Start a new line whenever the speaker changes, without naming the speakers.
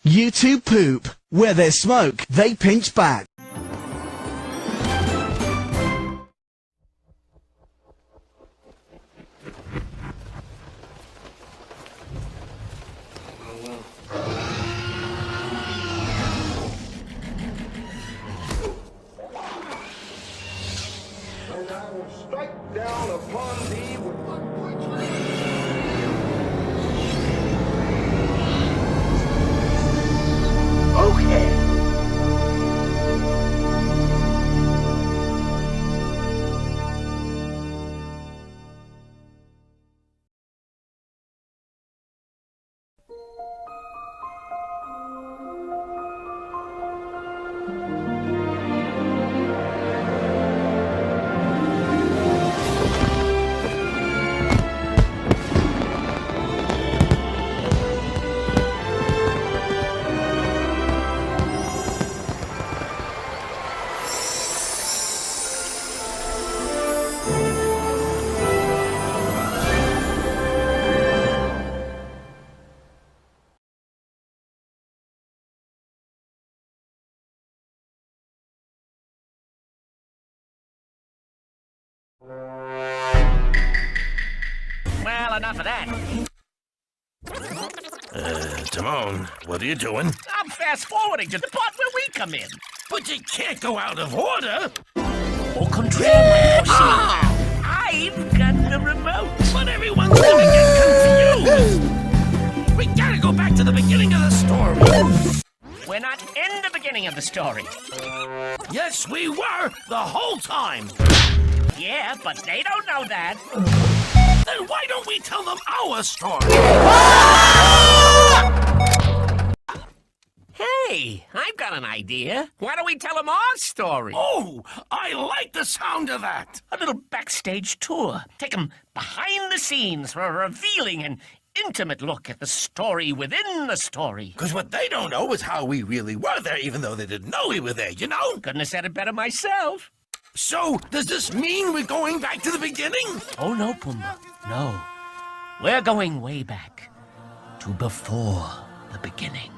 You two poop. Where there's smoke, they pinch back.
And I will strike down upon thee with okay.
Well, enough of that.
Timon, what are you doing?
I'm fast-forwarding to the part where we come in.
But you can't go out of order.
Au contraire, my I've got the remote.
But everyone's gonna get confused. We gotta go back to the beginning of the story.
We're not in the beginning of the story.
Yes, we were the whole time.
Yeah, but they don't know that.
Then why don't we tell them our story?
Hey, I've got an idea. Why don't we tell them our story?
Oh, I like the sound of that.
A little backstage tour. Take them behind the scenes for a revealing and intimate look at the story within the story.
Because what they don't know is how we really were there, even though they didn't know we were there, you know?
Couldn't have said it better myself.
So, does this mean we're going back to the beginning?
Oh, no, Pumbaa. No. We're going way back to before the beginning.